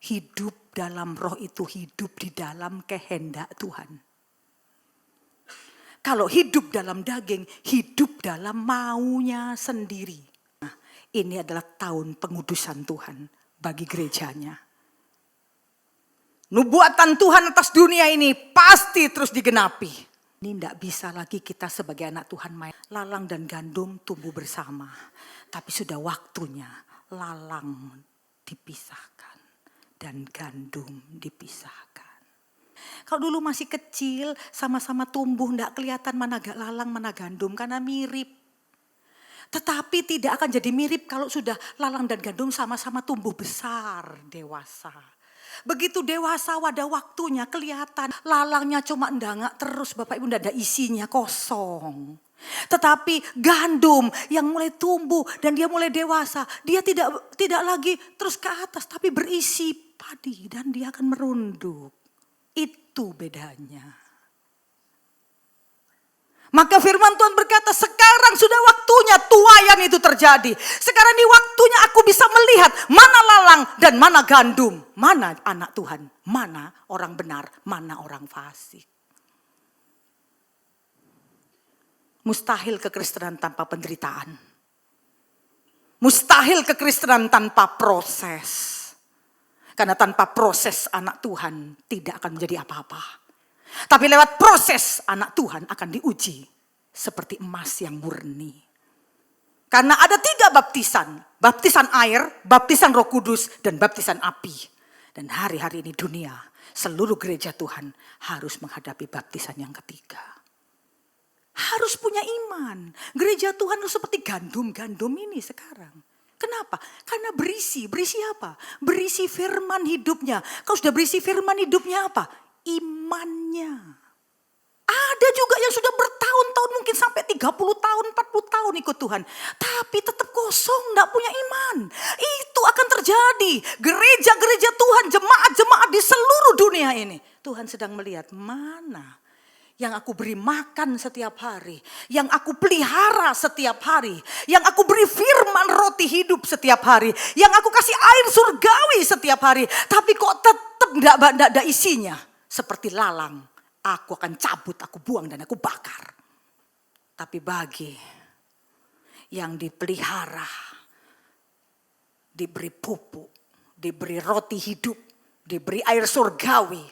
Hidup dalam roh itu hidup di dalam kehendak Tuhan. Kalau hidup dalam daging, hidup dalam maunya sendiri. Ini adalah tahun pengudusan Tuhan bagi gerejanya. Nubuatan Tuhan atas dunia ini pasti terus digenapi. Ini tidak bisa lagi kita sebagai anak Tuhan main lalang dan gandum tumbuh bersama. Tapi sudah waktunya lalang dipisahkan dan gandum dipisahkan. Kalau dulu masih kecil sama-sama tumbuh tidak kelihatan mana lalang mana gandum karena mirip. Tetapi tidak akan jadi mirip kalau sudah lalang dan gandum sama-sama tumbuh besar, dewasa. Begitu dewasa pada waktunya kelihatan lalangnya cuma ndangak terus, Bapak Ibu, tidak ada isinya, kosong. Tetapi gandum yang mulai tumbuh dan dia mulai dewasa, dia tidak lagi terus ke atas tapi berisi padi dan dia akan merunduk. Itu bedanya. Maka firman Tuhan berkata, sekarang sudah waktunya tuaian itu terjadi. Sekarang ini waktunya aku bisa melihat mana lalang dan mana gandum. Mana anak Tuhan, mana orang benar, mana orang fasik. Mustahil kekristenan tanpa penderitaan. Mustahil kekristenan tanpa proses. Karena tanpa proses anak Tuhan tidak akan menjadi apa-apa. Tapi lewat proses anak Tuhan akan diuji seperti emas yang murni. Karena ada 3 baptisan. Baptisan air, baptisan Roh Kudus, dan baptisan api. Dan hari-hari ini dunia, seluruh gereja Tuhan harus menghadapi baptisan yang ketiga. Harus punya iman. Gereja Tuhan harus seperti gandum-gandum ini sekarang. Kenapa? Karena berisi apa? Berisi firman hidupnya. Kalau sudah berisi firman hidupnya apa? Imannya. Ada juga yang sudah bertahun-tahun mungkin sampai 30 tahun, 40 tahun ikut Tuhan. Tapi tetap kosong, tidak punya iman. Itu akan terjadi. Gereja-gereja Tuhan, jemaat-jemaat di seluruh dunia ini. Tuhan sedang melihat mana yang aku beri makan setiap hari. Yang aku pelihara setiap hari. Yang aku beri firman roti hidup setiap hari. Yang aku kasih air surgawi setiap hari. Tapi kok tetap tidak ada isinya. Seperti lalang, aku akan cabut, aku buang dan aku bakar. Tapi bagi yang dipelihara, diberi pupuk, diberi roti hidup, diberi air surgawi,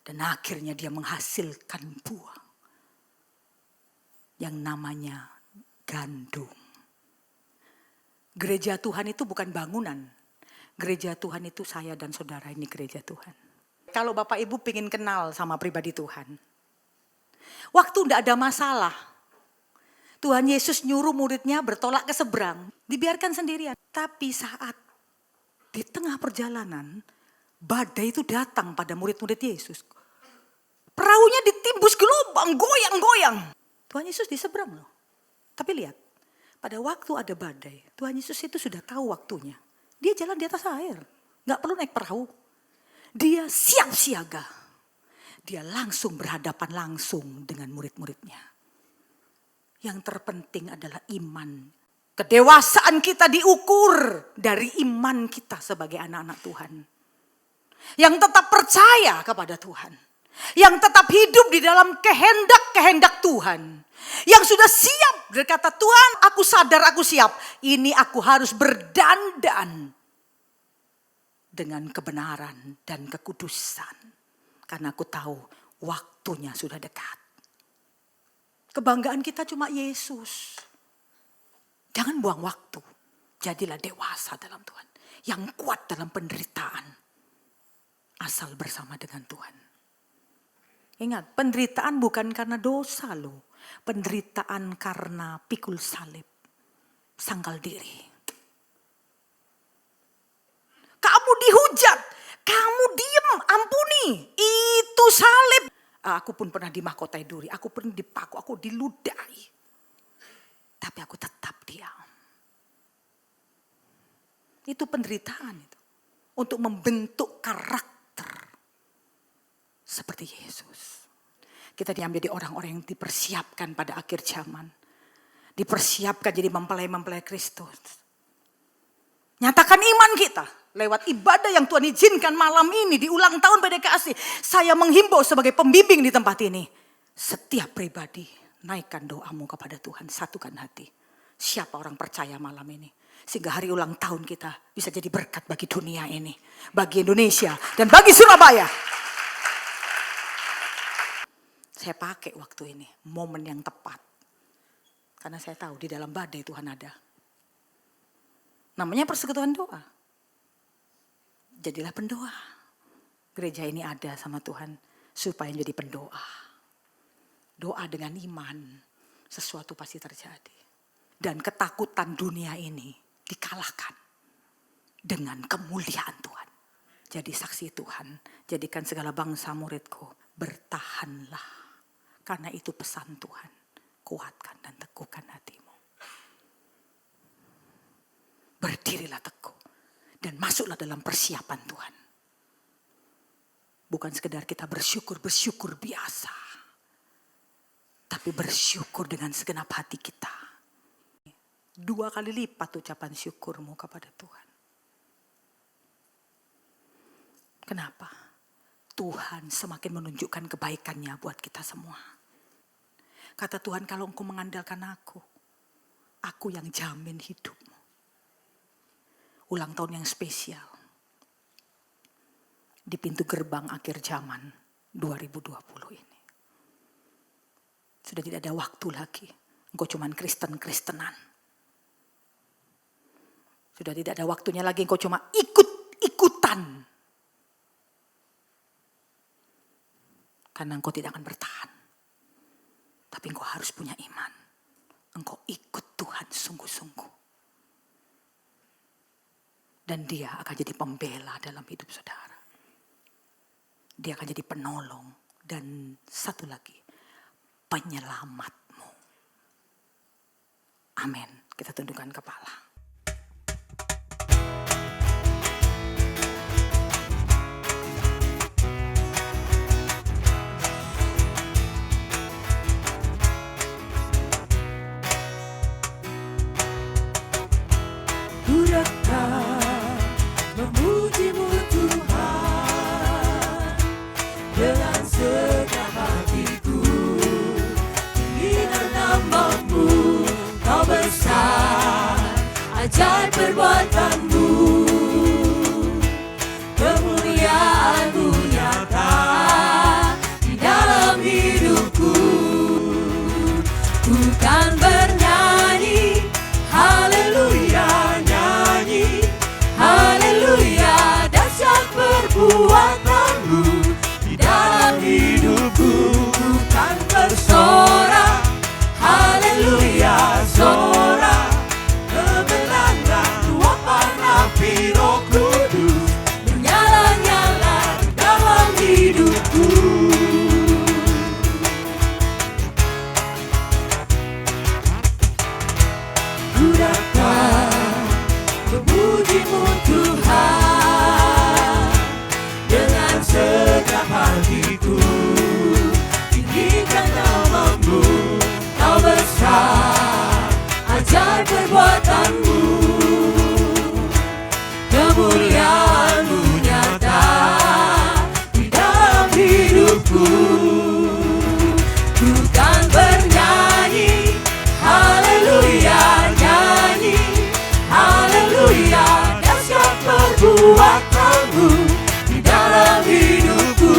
dan akhirnya dia menghasilkan buah yang namanya gandum. Gereja Tuhan itu bukan bangunan. Gereja Tuhan itu saya dan saudara, ini gereja Tuhan. Kalau Bapak Ibu pengen kenal sama pribadi Tuhan. Waktu tidak ada masalah. Tuhan Yesus nyuruh muridnya bertolak ke seberang. Dibiarkan sendirian. Tapi saat di tengah perjalanan, badai itu datang pada murid-murid Yesus. Perahunya ditimbus gelombang, goyang-goyang. Tuhan Yesus di seberang loh. Tapi lihat, pada waktu ada badai, Tuhan Yesus itu sudah tahu waktunya. Dia jalan di atas air. Gak perlu naik perahu. Dia siap siaga. Dia langsung berhadapan langsung dengan murid-muridnya. Yang terpenting adalah iman. Kedewasaan kita diukur dari iman kita sebagai anak-anak Tuhan. Yang tetap percaya kepada Tuhan. Yang tetap hidup di dalam kehendak-kehendak Tuhan. Yang sudah siap berkata, Tuhan aku sadar aku siap. Ini aku harus berdandan dengan kebenaran dan kekudusan. Karena aku tahu waktunya sudah dekat. Kebanggaan kita cuma Yesus. Jangan buang waktu. Jadilah dewasa dalam Tuhan. Yang kuat dalam penderitaan. Asal bersama dengan Tuhan. Ingat, penderitaan bukan karena dosa loh. Penderitaan karena pikul salib. Sangkal diri. Kamu dihujat. Kamu diem, ampuni. Itu salib. Aku pun pernah dimahkotai duri. Aku pernah dipaku, aku diludahi. Tapi aku tetap diam. Itu penderitaan itu. Untuk membentuk karakter. Seperti Yesus. Kita diambil di orang-orang yang dipersiapkan pada akhir zaman. Dipersiapkan jadi mempelai-mempelai Kristus. Nyatakan iman kita. Lewat ibadah yang Tuhan izinkan malam ini di ulang tahun PDKASI. Saya menghimbau sebagai pembimbing di tempat ini. Setiap pribadi naikkan doamu kepada Tuhan. Satukan hati. Siapa orang percaya malam ini. Sehingga hari ulang tahun kita bisa jadi berkat bagi dunia ini. Bagi Indonesia dan bagi Surabaya. Saya pakai waktu ini. Momen yang tepat. Karena saya tahu di dalam badai Tuhan ada. Namanya persekutuan doa. Jadilah pendoa. Gereja ini ada sama Tuhan supaya jadi pendoa. Doa dengan iman, sesuatu pasti terjadi. Dan ketakutan dunia ini dikalahkan dengan kemuliaan Tuhan. Jadi saksi Tuhan, jadikan segala bangsa muridku, bertahanlah. Karena itu pesan Tuhan, kuatkan dan teguhkan hatimu. Berdirilah teguh. Dan masuklah dalam persiapan Tuhan. Bukan sekedar kita bersyukur biasa. Tapi bersyukur dengan segenap hati kita. 2 kali lipat ucapan syukurmu kepada Tuhan. Kenapa? Tuhan semakin menunjukkan kebaikannya buat kita semua. Kata Tuhan, kalau engkau mengandalkan aku yang jamin hidupmu. Ulang tahun yang spesial. Di pintu gerbang akhir zaman 2020 ini. Sudah tidak ada waktu lagi. Engkau cuman Kristen-Kristenan. Sudah tidak ada waktunya lagi engkau cuma ikut-ikutan. Karena engkau tidak akan bertahan. Tapi engkau harus punya iman. Engkau ikut Tuhan sungguh-sungguh. Dan dia akan jadi pembela dalam hidup saudara. Dia akan jadi penolong. Dan satu lagi, penyelamatmu. Amin. Kita tundukkan kepala. Memujimu Tuhan dengan segenap hatiku, tinggikan namamu, kau besar, ajaib perbuatanmu, kemuliaanmu nyata di dalam hidupku. Ku kan bernyanyi, haleluya, nyanyi haleluya, dahsyat perbuatanmu di dalam hidupku. Ku kan bersorak, haleluya, sorak kebenaran luapan api Roh Kudus menyala-nyala dalam hidupku. Ku datang memujimu Tuhan dengan segenap hatiku, tinggikan namamu, kau besar, ajaib perbuatanmu, kemuliaanmu nyata di dalam hidupku. Ku kan bernyanyi, haleluya, nyanyi haleluya, dahsyat perbuatanmu di dalam hidupku.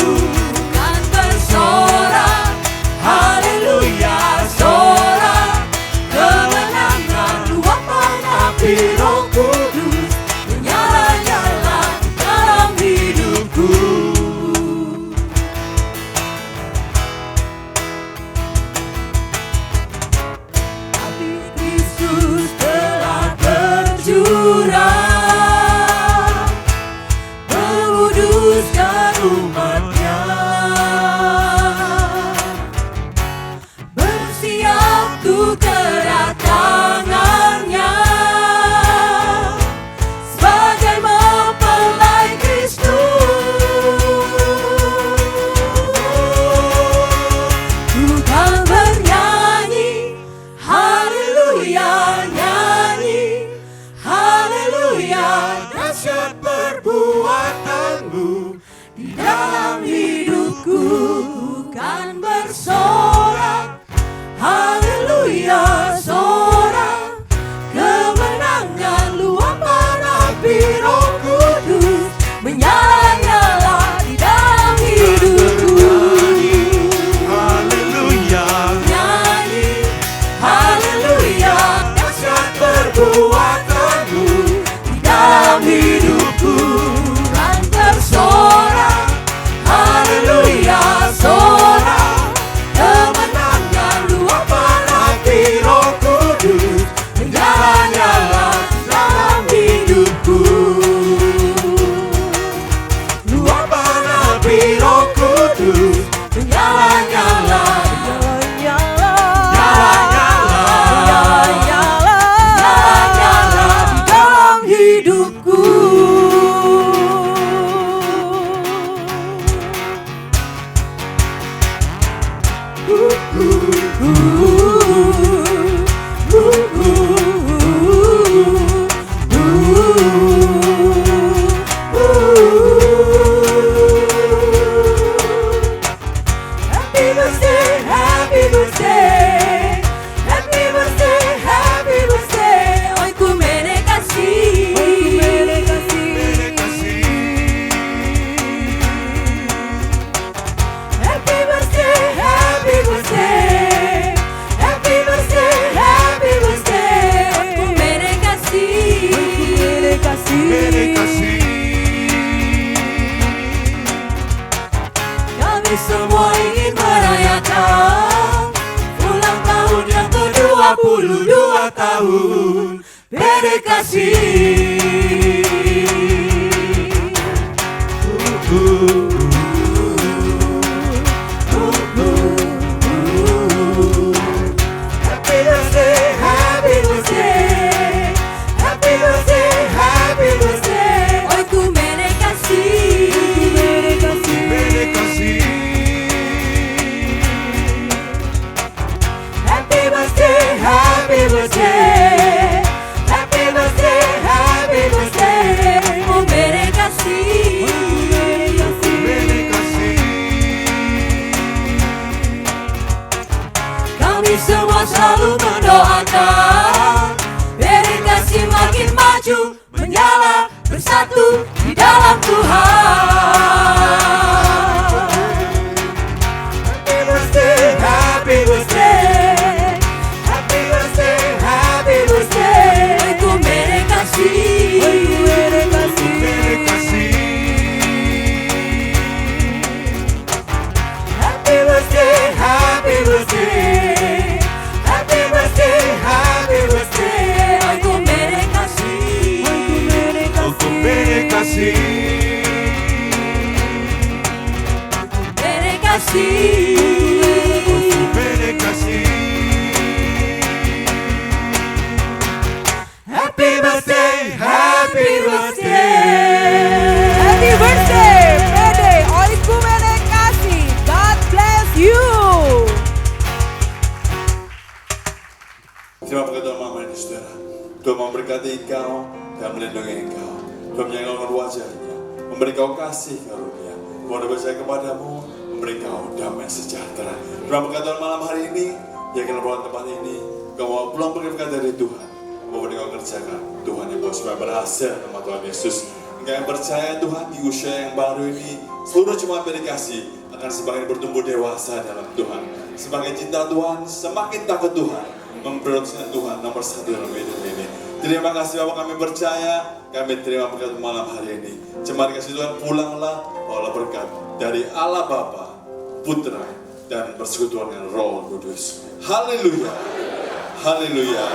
Kan bersorak, haleluya, sorak dalam hidupku kan tersorak, haleluya, sorak kemenangan luapan hati Roh Kudus menyala-nyala dalam hidupku. Luapan hati Roh Kudus menyala-nyala, hidupku. Happy birthday, happy birthday, happy birthday, happy birthday. Hoy ku mere kasih, happy birthday, happy birthday, happy birthday, happy birthday. Ku mere kasih. Kami semua ingin merayakan ulang tahun yang ke-22 tahun Pede Kasih. Happy birthday, happy birthday, happy birthday, happy birthday. Hoy ku mere kasih, happy birthday, happy birthday, happy birthday, happy birthday. Ku mere kasih, kami semua selalu mendoakan Pede Kasih makin maju, menyala, bersatu di dalam Tuhan. Happy birthday, happy birthday, happy birthday, happy birthday. Ku mere kasih, happy birthday, happy birthday, happy birthday, happy birthday. Ku mere kasih, mere kasih. Happy birthday, happy birthday. Happy birthday, Pede. Oiku mere kasih. God bless you. Terima kasih Tuhan malam ini saudara. Tuhan memberkati engkau dan melindungi engkau. Tuhan menyayangkan wajahnya, memberi kau kasih karunia. Tuhan berpercaya kepadamu, memberi kau damai sejahtera. Terima kasih Tuhan malam hari ini, yang akan pulang tempat ini, kau mau pulang berkat dari Tuhan. Apa yang kau kerjakan, Tuhan yang kau supaya berhasil nama Tuhan Yesus. Engkau yang percaya Tuhan di usia yang baru ini, seluruh jemaat Pede Kasih akan semakin bertumbuh dewasa dalam Tuhan. Semakin cinta Tuhan, semakin takut Tuhan, memprioritaskan Tuhan nomor satu dalam hidup ini. Terima kasih Bapak, kami percaya, kami terima berkat malam hari ini. Jemaat kasih Tuhan, pulanglah bawa berkat dari Allah Bapa, Putra, dan persekutuan dengan Roh Kudus. Haleluya, haleluya,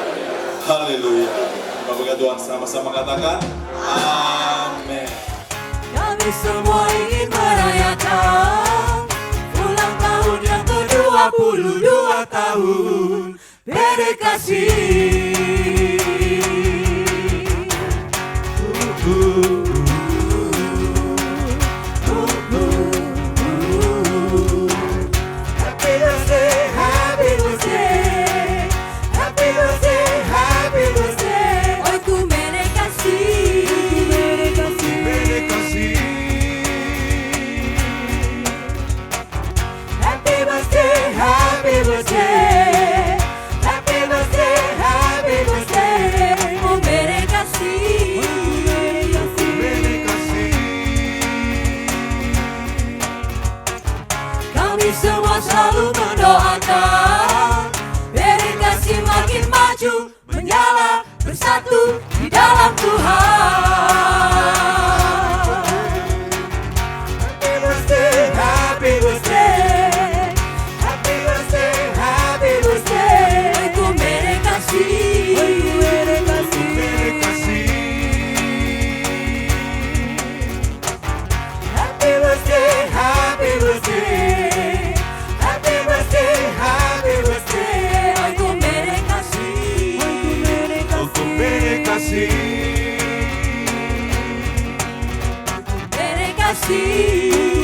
haleluya. Bapak Tuhan sama-sama katakan, amin. Kami semua ingin merayakan ulang tahun yang ke-22 tahun Pede Kasih. Happy birthday, happy birthday, happy birthday, happy birthday. Hoy ku mere kasih, happy birthday, happy birthday, happy birthday, happy birthday. Ku mere kasih, kami semua selalu mendoakan Pede Kasih makin maju, menyala, bersatu di dalam Tuhan. kasih.